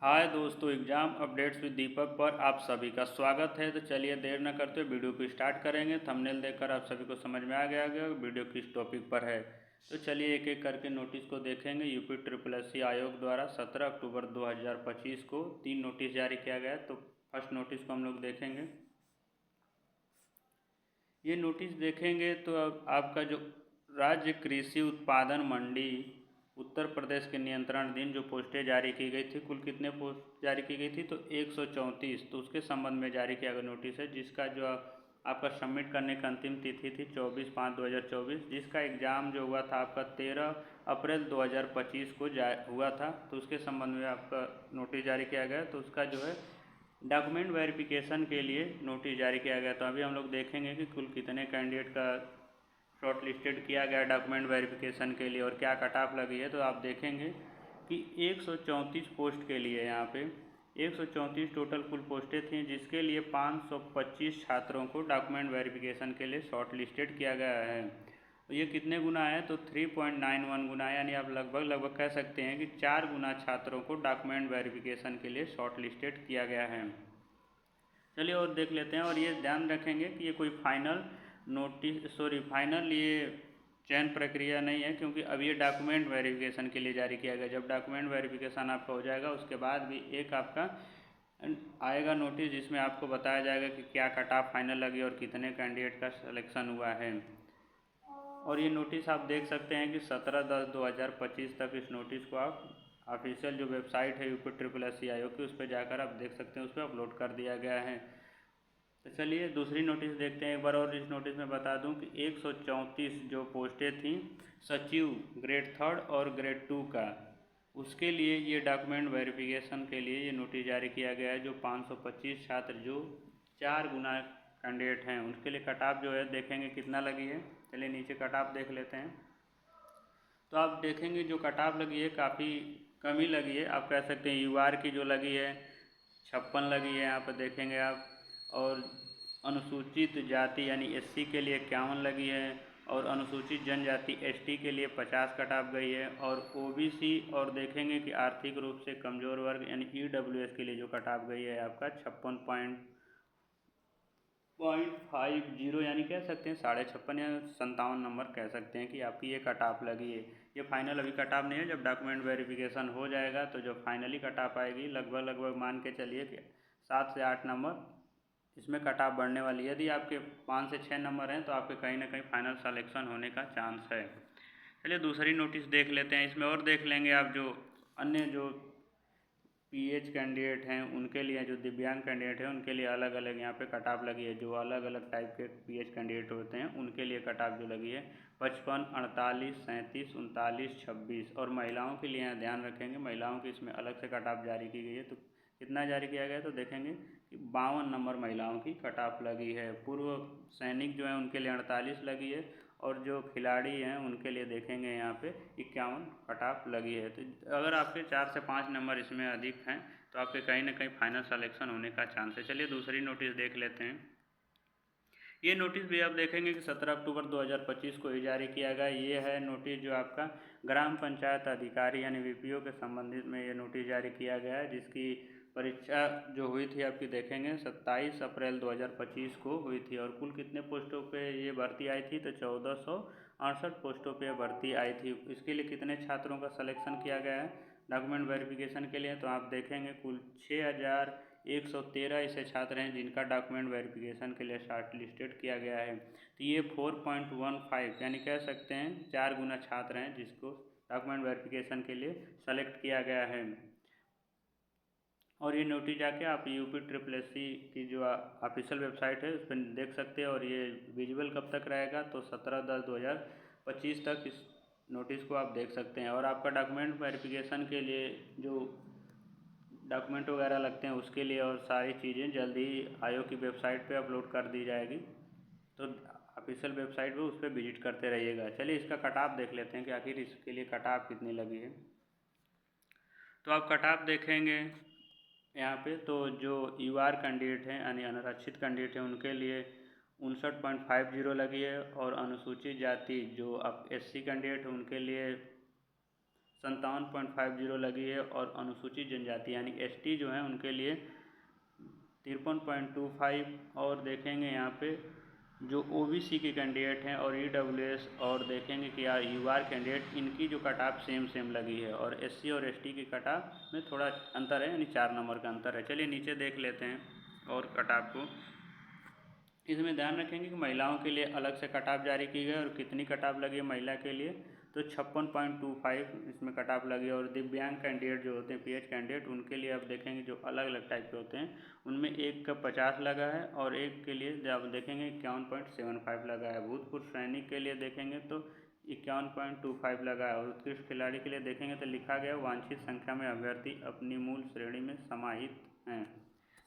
हाय दोस्तों, exam updates with दीपक पर आप सभी का स्वागत है। तो चलिए देर न करते हुए वीडियो को स्टार्ट करेंगे। थंबनेल देखकर आप सभी को समझ में आ गया होगा वीडियो किस टॉपिक पर है। तो चलिए एक एक करके नोटिस को देखेंगे। यूपी ट्रिपल एस सी आयोग द्वारा 17 अक्टूबर 2025 को 3 नोटिस जारी किया गया है। तो फर्स्ट नोटिस को हम लोग देखेंगे। ये नोटिस देखेंगे तो अब आपका जो राज्य कृषि उत्पादन मंडी उत्तर प्रदेश के नियंत्रण अधीन जो पोस्टें जारी की गई थी, कुल कितने पोस्ट जारी की गई थी तो 134। तो उसके संबंध में जारी किया गया नोटिस है, जिसका जो आपका सबमिट करने की अंतिम तिथि थी 24/5/2024, जिसका एग्ज़ाम जो हुआ था आपका 13 अप्रैल 2025 को हुआ था। तो उसके संबंध में आपका नोटिस जारी किया गया। तो उसका जो है डॉक्यूमेंट वेरिफिकेशन के लिए नोटिस जारी किया गया। तो अभी हम लोग देखेंगे कि कुल कितने कैंडिडेट का शॉर्ट लिस्टेड किया गया डॉक्यूमेंट वेरिफिकेशन के लिए और क्या कट ऑफ लगी है। तो आप देखेंगे कि 134 पोस्ट के लिए यहाँ पे 134 टोटल कुल पोस्टें थी, जिसके लिए 525 छात्रों को डॉक्यूमेंट वेरिफिकेशन के लिए शॉर्ट लिस्टेड किया गया है। तो ये कितने गुना है तो 3.91 गुना, यानी आप लगभग कह सकते हैं कि 4 गुना छात्रों को डॉक्यूमेंट वेरिफिकेशन के लिए शॉर्ट लिस्टेड किया गया है। चलिए और देख लेते हैं। और ये ध्यान रखेंगे कि ये कोई फाइनल ये चयन प्रक्रिया नहीं है, क्योंकि अब ये डॉक्यूमेंट वेरिफिकेशन के लिए जारी किया गया। जब डॉक्यूमेंट वेरिफिकेशन आपका हो जाएगा उसके बाद भी एक आपका आएगा नोटिस, जिसमें आपको बताया जाएगा कि क्या कट ऑफ फाइनल लगी और कितने कैंडिडेट का सिलेक्शन हुआ है। और ये नोटिस आप देख सकते हैं कि 17/10/2025 तक इस नोटिस को आप ऑफिशियल जो वेबसाइट है यूपी ट्रिपल एस सी आयोग की, उस पर जाकर आप देख सकते हैं, उस पर अपलोड कर दिया गया है। तो चलिए दूसरी नोटिस देखते हैं एक बार। और इस नोटिस में बता दूं कि 134 जो पोस्टें थीं सचिव ग्रेड 3 और ग्रेड 2 का, उसके लिए ये डॉक्यूमेंट वेरिफिकेशन के लिए ये नोटिस जारी किया गया है। जो 525 छात्र जो 4 गुना कैंडिडेट हैं, उनके लिए कट ऑफ जो है देखेंगे कितना लगी है। चलिए नीचे कट ऑफ देख लेते हैं। तो आप देखेंगे जो कट ऑफ लगी है काफ़ी कमी लगी है। आप कह सकते हैं यूआर की जो लगी है 56 लगी है, यहाँ पर देखेंगे आप। और अनुसूचित जाति यानी एससी के लिए 51 लगी है। और अनुसूचित जनजाति एसटी के लिए 50 कट ऑफ गई है। और ओबीसी और देखेंगे कि आर्थिक रूप से कमज़ोर वर्ग यानी ईडब्ल्यूएस के लिए जो कट ऑफ गई है आपका 56.50, यानी कह सकते हैं 56.5 या 57 नंबर कह सकते हैं कि आपकी ये कट ऑफ लगी है। ये फाइनल अभी कट ऑफ नहीं है। जब डॉक्यूमेंट वेरिफिकेशन हो जाएगा तो जो फाइनली कट ऑफ आएगी लगभग मान के चलिए कि 7 से 8 नंबर इसमें कट ऑफ बढ़ने वाली है। यदि आपके 5 से 6 नंबर हैं तो आपके कहीं ना कहीं फाइनल सिलेक्शन होने का चांस है। चलिए दूसरी नोटिस देख लेते हैं। इसमें और देख लेंगे आप जो अन्य जो पीएच कैंडिडेट हैं उनके लिए, जो दिव्यांग कैंडिडेट हैं उनके लिए अलग अलग यहाँ पे कट ऑफ लगी है। जो अलग अलग टाइप के पीएच कैंडिडेट होते हैं उनके लिए कट ऑफ जो लगी है 55, 48, 37, 39, 26। और महिलाओं के लिए यहाँ ध्यान रखेंगे, महिलाओं की इसमें अलग से कट ऑफ जारी की गई है। तो कितना जारी किया गया है तो देखेंगे कि 52 नंबर महिलाओं की कट ऑफ लगी है। पूर्व सैनिक जो है उनके लिए 48 लगी है। और जो खिलाड़ी हैं उनके लिए देखेंगे यहाँ पे 51 कट ऑफ लगी है। तो अगर आपके 4 से 5 नंबर इसमें अधिक हैं तो आपके कहीं ना कहीं फाइनल सिलेक्शन होने का चांस है। चलिए दूसरी नोटिस देख लेते हैं। ये नोटिस भी आप देखेंगे कि 17 अक्टूबर 2025 को ही जारी किया गया। ये है नोटिस जो आपका ग्राम पंचायत अधिकारी यानी वीपीओ के संबंधित में ये नोटिस जारी किया गया है, जिसकी परीक्षा जो हुई थी आपकी देखेंगे 27 अप्रैल 2025 को हुई थी। और कुल कितने पोस्टों पे ये भर्ती आई थी तो 1468 पोस्टों पे भर्ती आई थी। इसके लिए कितने छात्रों का सिलेक्शन किया गया है डॉक्यूमेंट वेरिफिकेशन के लिए तो आप देखेंगे कुल 6113 ऐसे छात्र हैं जिनका डॉक्यूमेंट वेरिफिकेशन के लिए शॉर्ट लिस्टेड किया गया है। तो ये 4.15 यानी कह सकते हैं 4 गुना छात्र हैं जिसको डॉक्यूमेंट वेरिफिकेशन के लिए सेलेक्ट किया गया है। और ये नोटिस जाके आप यूपी ट्रिपल एस सी की जो ऑफिशियल वेबसाइट है उस पर देख सकते हैं। और ये विजुअल कब तक रहेगा तो 17/10/2025 तक इस नोटिस को आप देख सकते हैं। और आपका डॉक्यूमेंट वेरिफिकेशन के लिए जो डॉक्यूमेंट वगैरह लगते हैं उसके लिए और सारी चीज़ें जल्दी ही आयोग की वेबसाइट पे अपलोड कर दी जाएगी। तो ऑफिशियल वेबसाइट पे उस पर विजिट करते रहिएगा। चलिए इसका कट ऑफ देख लेते हैं कि आखिर इसके लिए कट ऑफ कितनी लगी है। तो आप कट ऑफ देखेंगे यहाँ पे तो जो यूआर कैंडिडेट हैं यानी अनारक्षित कैंडिडेट हैं उनके लिए 59.50 लगी है। और अनुसूचित जाति जो अब एससी कैंडिडेट हैं उनके लिए 57.50 लगी है, और अनुसूचित जनजाति यानी ST जो है उनके लिए 53.25। और देखेंगे यहाँ पे जो OBC के कैंडिडेट हैं और EWS और देखेंगे कि यार UR कैंडिडेट, इनकी जो कट ऑफ सेम लगी है, और SC और ST की कट ऑफ में थोड़ा अंतर है, यानी 4 नंबर का अंतर है। चलिए नीचे देख लेते हैं और कट ऑफ को। इसमें ध्यान रखेंगे कि महिलाओं के लिए अलग से कट ऑफ जारी की गई और कितनी कट ऑफ लगी है महिला के लिए, तो 56.25 इसमें कट ऑफ लगी है। और दिव्यांग कैंडिडेट जो होते हैं PH कैंडिडेट, उनके लिए आप देखेंगे जो अलग अलग टाइप के होते हैं, उनमें एक का 50 लगा है और एक के लिए आप देखेंगे 51.75 लगा है। भूतपूर्व सैनिक के लिए देखेंगे तो 51.25 लगा है। और उत्कृष्ट खिलाड़ी के लिए देखेंगे तो लिखा गया वांछित संख्या में अभ्यर्थी अपनी मूल श्रेणी में समाहित हैं।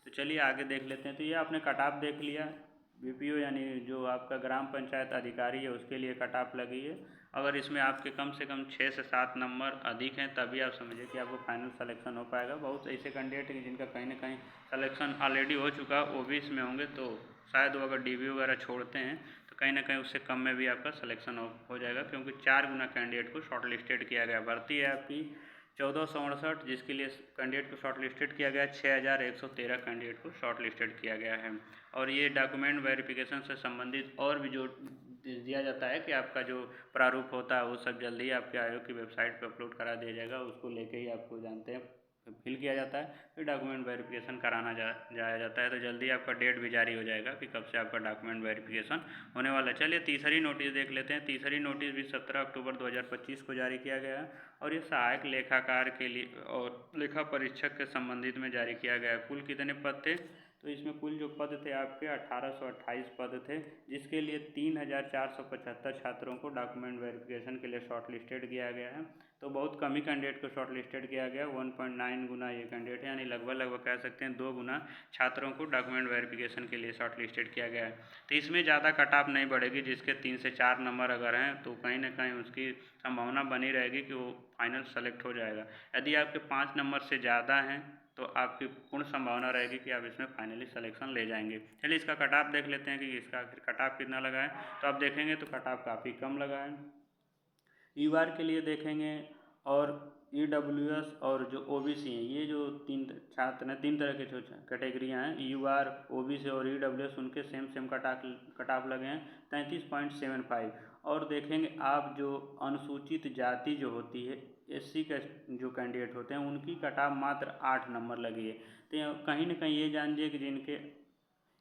तो चलिए आगे देख लेते हैं। तो ये आपने कट ऑफ देख लिया। BPO यानी जो आपका ग्राम पंचायत अधिकारी है उसके लिए कट ऑफ लगी है। अगर इसमें आपके कम से कम 6 से 7 नंबर अधिक हैं तभी आप समझिए कि आपको फाइनल सिलेक्शन हो पाएगा। बहुत ऐसे कैंडिडेट हैं जिनका कहीं ना कहीं सिलेक्शन ऑलरेडी हो चुका, वो भी इसमें होंगे, तो शायद वो अगर DBO वगैरह छोड़ते हैं तो कहीं ना कहीं उससे कम में भी आपका सिलेक्शन हो जाएगा, क्योंकि 4 गुना कैंडिडेट को शॉर्ट लिस्टेड किया गया। भर्ती है आपकी 1468, जिसके लिए कैंडिडेट को शॉर्ट लिस्टेड किया गया। 6113 कैंडिडेट को शॉर्ट लिस्टेड किया गया है। और ये डॉक्यूमेंट वेरिफिकेशन से संबंधित और भी जो दिया जाता है कि आपका जो प्रारूप होता है वो सब जल्दी ही आपके आयोग की वेबसाइट पर अपलोड करा दिया जाएगा। उसको लेके ही आपको जानते हैं फिल किया जाता है, फिर डॉक्यूमेंट वेरिफिकेशन कराना जाया जाता है। तो जल्दी आपका डेट भी जारी हो जाएगा कि कब से आपका डॉक्यूमेंट वेरिफिकेशन होने वाला है। चलिए तीसरी नोटिस देख लेते हैं। तीसरी नोटिस भी 17 अक्टूबर 2025 को जारी किया गया है, और ये सहायक लेखाकार के लिए और लेखा परीक्षक के संबंधित में जारी किया गया है। कुल कितने पद थे? तो इसमें कुल जो पद थे आपके 1828 पद थे, जिसके लिए 3475 छात्रों को डॉक्यूमेंट वेरिफिकेशन के लिए शॉर्ट लिस्टेड किया गया है। तो बहुत कम ही कैंडिडेट को शॉर्ट लिस्टेड किया गया। 1.9 गुना ये कैंडिडेट है, यानी लगभग कह सकते हैं 2 गुना छात्रों को डॉक्यूमेंट वेरिफिकेशन के लिए शॉर्ट लिस्टेड किया गया है। तो इसमें ज़्यादा कट ऑफ नहीं बढ़ेगी। जिसके 3 से 4 नंबर अगर हैं तो कहीं ना कहीं उसकी संभावना बनी रहेगी कि वो फाइनल सेलेक्ट हो जाएगा। यदि आपके 5 नंबर से ज़्यादा हैं तो आपकी पूर्ण संभावना रहेगी कि आप इसमें फाइनली सिलेक्शन ले जाएंगे। चलिए इसका कट ऑफ देख लेते हैं कि इसका आखिर कट ऑफ कितना लगा है। तो आप देखेंगे तो कट ऑफ काफ़ी कम लगा है। UR के लिए देखेंगे और EWS और जो OBC हैं, ये जो 3 छात्र हैं, 3 तरह के जो कैटेगरियाँ हैं, UR, OBC और EWS, उनके सेम कट ऑफ लगे हैं 33.75। और देखेंगे आप जो अनुसूचित जाति जो होती है, SC का जो कैंडिडेट होते हैं, उनकी कट ऑफ मात्र 8 नंबर लगी है। तो कहीं ना कहीं ये जानिए कि जिनके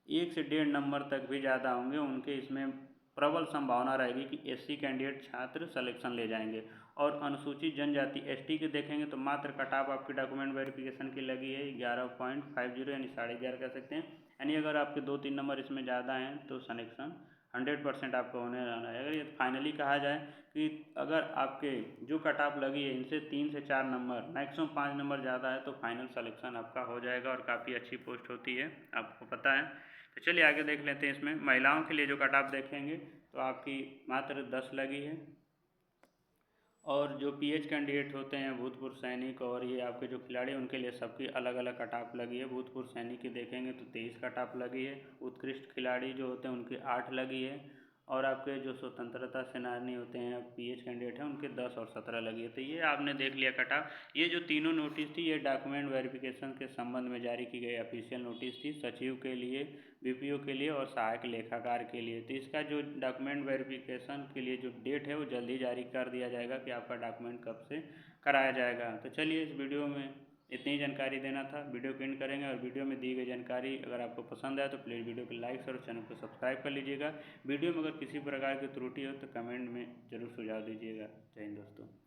1 से 1.5 नंबर तक भी ज़्यादा होंगे, उनके इसमें प्रबल संभावना रहेगी कि SC कैंडिडेट छात्र सिलेक्शन ले जाएंगे। और अनुसूचित जनजाति ST के देखेंगे तो मात्र कट ऑफ आपकी डॉक्यूमेंट वेरिफिकेशन की लगी है 11.50, यानी 11.5 कह सकते हैं। यानी अगर आपके 2-3 नंबर इसमें ज़्यादा हैं तो सिलेक्शन 100% आपका होने वाला है। अगर ये फाइनली कहा जाए कि अगर आपके जो कट ऑफ लगी है इनसे 3 से 4 नंबर, मैक्सिमम 5 नंबर ज़्यादा है, तो फाइनल सिलेक्शन आपका हो जाएगा और काफ़ी अच्छी पोस्ट होती है, आपको पता है। तो चलिए आगे देख लेते हैं। इसमें महिलाओं के लिए जो कट ऑफ देखेंगे तो आपकी मात्र 10 लगी है। और जो PH कैंडिडेट होते हैं, भूतपूर्व सैनिक और ये आपके जो खिलाड़ी, उनके लिए सबकी अलग अलग कट ऑफ लगी है। भूतपूर्व सैनिक की देखेंगे तो 23 कट ऑफ लगी है। उत्कृष्ट खिलाड़ी जो होते हैं उनकी 8 लगी है। और आपके जो स्वतंत्रता सेनानी होते हैं, PH कैंडिडेट हैं, उनके 10 और 17 लगी है। तो ये आपने देख लिया कट ऑफ। ये जो तीनों नोटिस थी ये डॉक्यूमेंट वेरिफिकेशन के संबंध में जारी की गई ऑफिशियल नोटिस थी, सचिव के लिए, BPO के लिए और सहायक लेखाकार के लिए। तो इसका जो डॉक्यूमेंट वेरिफिकेशन के लिए जो डेट है वो जल्दी जारी कर दिया जाएगा कि आपका डॉक्यूमेंट कब से कराया जाएगा। तो चलिए इस वीडियो में इतनी ही जानकारी देना था। वीडियो को एंड करेंगे, और वीडियो में दी गई जानकारी अगर आपको पसंद आए तो प्लीज़ वीडियो को लाइक और चैनल को सब्सक्राइब कर लीजिएगा। वीडियो में अगर किसी प्रकार की त्रुटि हो तो कमेंट में ज़रूर सुझाव दीजिएगा। जय हिंद दोस्तों।